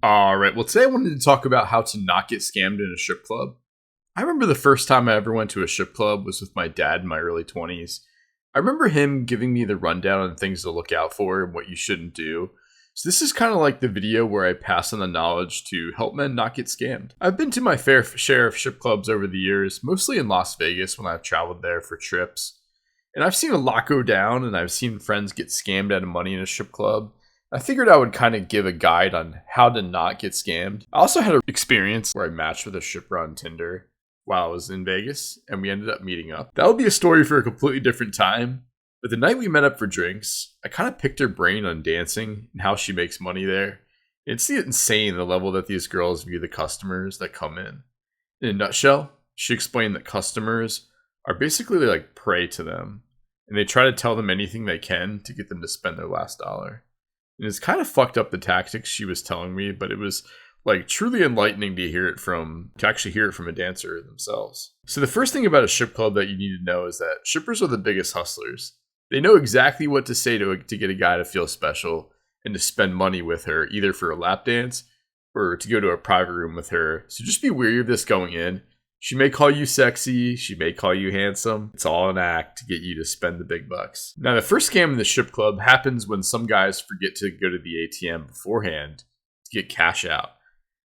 All right. Well, today I wanted to talk about how to not get scammed in a strip club. I remember the first time I ever went to a strip club was with my dad in my early 20s. I remember him giving me the rundown on things to look out for and what you shouldn't do. So this is kind of like the video where I pass on the knowledge to help men not get scammed. I've been to my fair share of strip clubs over the years, mostly in Las Vegas when I've traveled there for trips. And I've seen a lot go down, and I've seen friends get scammed out of money in a strip club. I figured I would kind of give a guide on how to not get scammed. I also had an experience where I matched with a stripper on Tinder while I was in Vegas, and we ended up meeting up. That would be a story for a completely different time. But the night we met up for drinks, I kind of picked her brain on dancing and how she makes money there. It's insane the level that these girls view the customers that come in. In a nutshell, she explained that customers are basically like prey to them, and they try to tell them anything they can to get them to spend their last dollar. And it's kind of fucked up the tactics she was telling me, but it was like truly enlightening to actually hear it from a dancer themselves. So the first thing about a strip club that you need to know is that strippers are the biggest hustlers. They know exactly what to say to get a guy to feel special and to spend money with her, either for a lap dance or to go to a private room with her. So just be wary of this going in. She may call you sexy. She may call you handsome. It's all an act to get you to spend the big bucks. Now, the first scam in the strip club happens when some guys forget to go to the ATM beforehand to get cash out.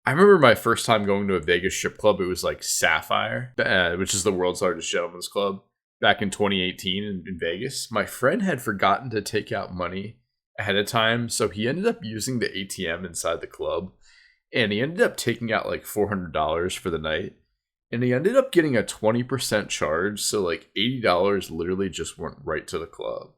I remember my first time going to a Vegas strip club. It was like Sapphire, which is the world's largest gentleman's club, back in 2018 in Vegas. My friend had forgotten to take out money ahead of time, so he ended up using the ATM inside the club, and he ended up taking out like $400 for the night. And he ended up getting a 20% charge. So like $80 literally just went right to the club.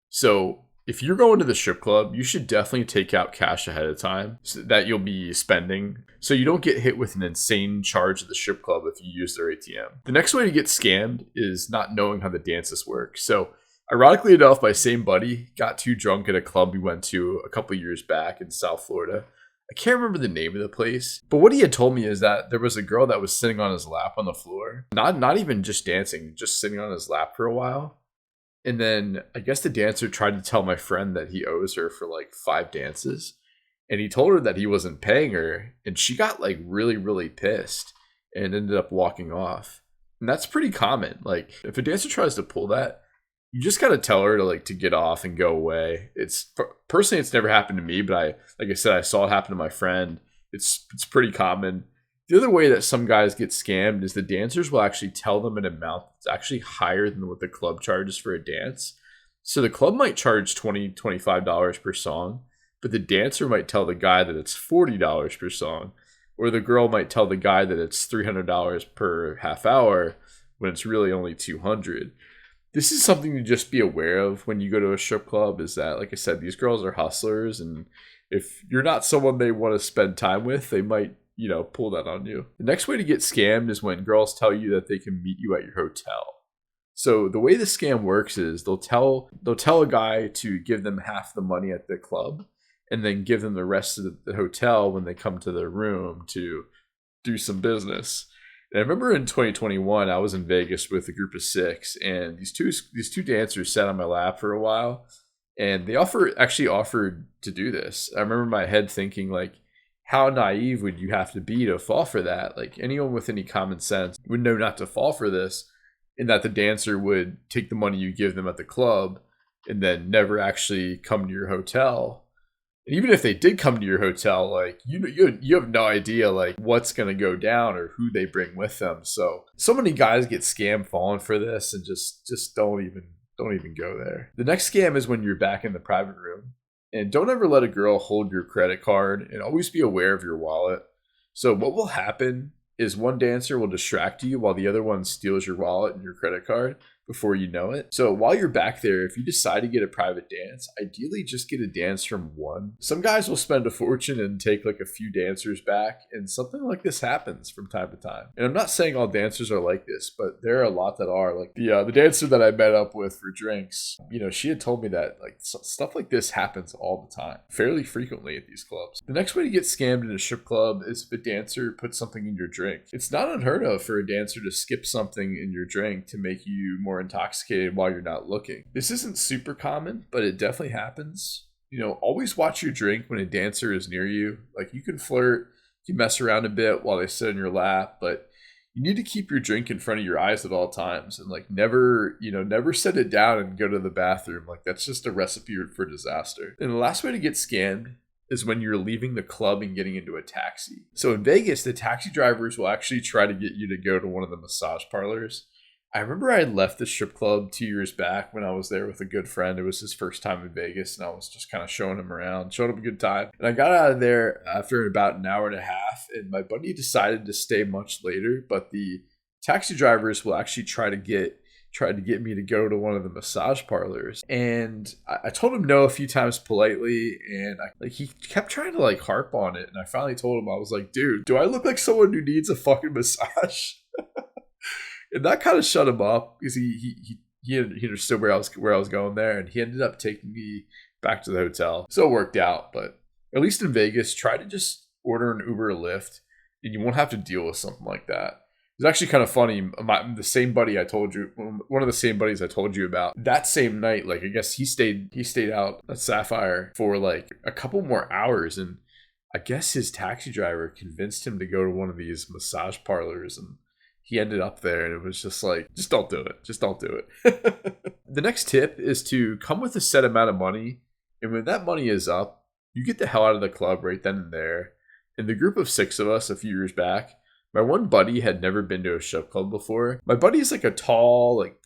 So if you're going to the strip club, you should definitely take out cash ahead of time so that you'll be spending. So you don't get hit with an insane charge at the strip club if you use their ATM. The next way to get scammed is not knowing how the dances work. So ironically enough, my same buddy got too drunk at a club we went to a couple years back in South Florida. I can't remember the name of the place, but what he had told me is that there was a girl that was sitting on his lap on the floor, not even just dancing, just sitting on his lap for a while. And then I guess the dancer tried to tell my friend that he owes her for like 5 dances, and he told her that he wasn't paying her, and she got like really, really pissed and ended up walking off. And that's pretty common. Like if a dancer tries to pull that, you just gotta tell her to get off and go away. Personally, it's never happened to me, but like I said, I saw it happen to my friend. It's pretty common. The other way that some guys get scammed is the dancers will actually tell them an amount that's actually higher than what the club charges for a dance. So the club might charge $20, $25 per song, but the dancer might tell the guy that it's $40 per song, or the girl might tell the guy that it's $300 per half hour when it's really only $200. This is something to just be aware of when you go to a strip club, is that, like I said, these girls are hustlers, and if you're not someone they want to spend time with, they might, pull that on you. The next way to get scammed is when girls tell you that they can meet you at your hotel. So the way the scam works is they'll tell a guy to give them half the money at the club and then give them the rest of the hotel when they come to their room to do some business. And I remember in 2021, I was in Vegas with a group of 6, and these two dancers sat on my lap for a while, and they actually offered to do this. I remember my head thinking, like, how naive would you have to be to fall for that? Like, anyone with any common sense would know not to fall for this, and that the dancer would take the money you give them at the club and then never actually come to your hotel. And even if they did come to your hotel, like you have no idea like what's gonna go down or who they bring with them. So many guys get scammed falling for this and just don't even go there. The next scam is when you're back in the private room, and don't ever let a girl hold your credit card, and always be aware of your wallet. So what will happen is one dancer will distract you while the other one steals your wallet and your credit card before you know it. So while you're back there, if you decide to get a private dance, ideally just get a dance from one. Some guys will spend a fortune and take like a few dancers back, and something like this happens from time to time. And I'm not saying all dancers are like this, but there are a lot that are. Like the dancer that I met up with for drinks, she had told me that like stuff like this happens all the time, fairly frequently at these clubs. The next way to get scammed in a strip club is if a dancer puts something in your drink. It's not unheard of for a dancer to skip something in your drink to make you more intoxicated while you're not looking. This isn't super common, but it definitely happens. always watch your drink when a dancer is near you. Like, you can flirt, you mess around a bit while they sit in your lap, but you need to keep your drink in front of your eyes at all times, and like never set it down and go to the bathroom. Like, that's just a recipe for disaster. And the last way to get scammed is when you're leaving the club and getting into a taxi. So in Vegas, the taxi drivers will actually try to get you to go to one of the massage parlors. I remember I had left the strip club 2 years back when I was there with a good friend. It was his first time in Vegas, and I was just kind of showing him around, showing him a good time. And I got out of there after about an hour and a half, and my buddy decided to stay much later, but the taxi drivers will actually tried to get me to go to one of the massage parlors. And I told him no a few times politely, and he kept trying to like harp on it. And I finally told him, I was like, dude, do I look like someone who needs a fucking massage? And that kind of shut him up, because he understood where I was going there, and he ended up taking me back to the hotel. So it worked out. But at least in Vegas, try to just order an Uber or Lyft, and you won't have to deal with something like that. It's actually kind of funny. The same buddy I told you, one of the same buddies I told you about, that same night, like, I guess he stayed out at Sapphire for like a couple more hours, and I guess his taxi driver convinced him to go to one of these massage parlors, and he ended up there, and it was just like, just don't do it. Just don't do it. The next tip is to come with a set amount of money, and when that money is up, you get the hell out of the club right then and there. In the group of 6 of us a few years back, my one buddy had never been to a strip club before. My buddy is like a tall, like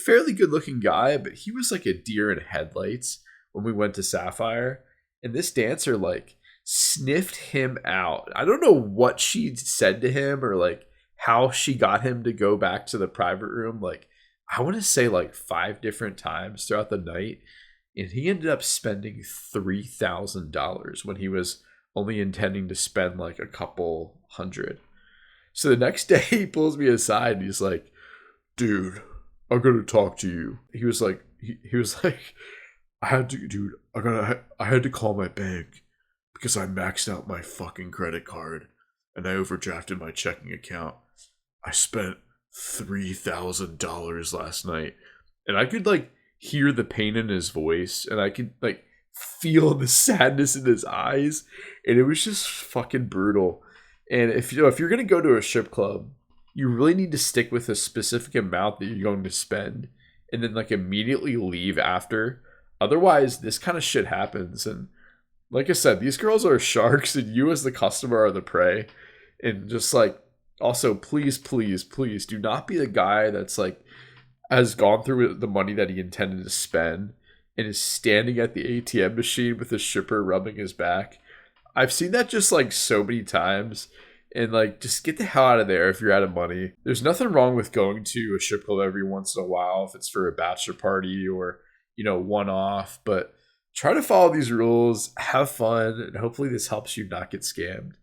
fairly good looking guy, but he was like a deer in headlights when we went to Sapphire. And this dancer like sniffed him out. I don't know what she said to him or like how she got him to go back to the private room. Like, I want to say like 5 different times throughout the night. And he ended up spending $3,000 when he was only intending to spend like a couple hundred. So the next day he pulls me aside and he's like, dude, I'm going to talk to you. He was like, I had to call my bank because I maxed out my fucking credit card and I overdrafted my checking account. I spent $3,000 last night. And I could like hear the pain in his voice, and I could like feel the sadness in his eyes. And it was just fucking brutal. And if you're going to go to a strip club, you really need to stick with a specific amount that you're going to spend and then like immediately leave after. Otherwise, this kind of shit happens. And like I said, these girls are sharks and you as the customer are the prey. And just like, also, please, please, please do not be the guy that's like has gone through the money that he intended to spend and is standing at the ATM machine with a stripper rubbing his back. I've seen that just like so many times, and like, just get the hell out of there if you're out of money. There's nothing wrong with going to a strip club every once in a while if it's for a bachelor party or, one-off, but try to follow these rules, have fun, and hopefully this helps you not get scammed.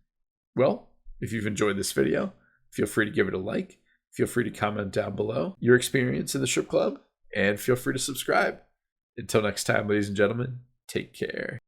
Well, if you've enjoyed this video, feel free to give it a like, feel free to comment down below your experience in the strip club, and feel free to subscribe. Until next time, ladies and gentlemen, take care.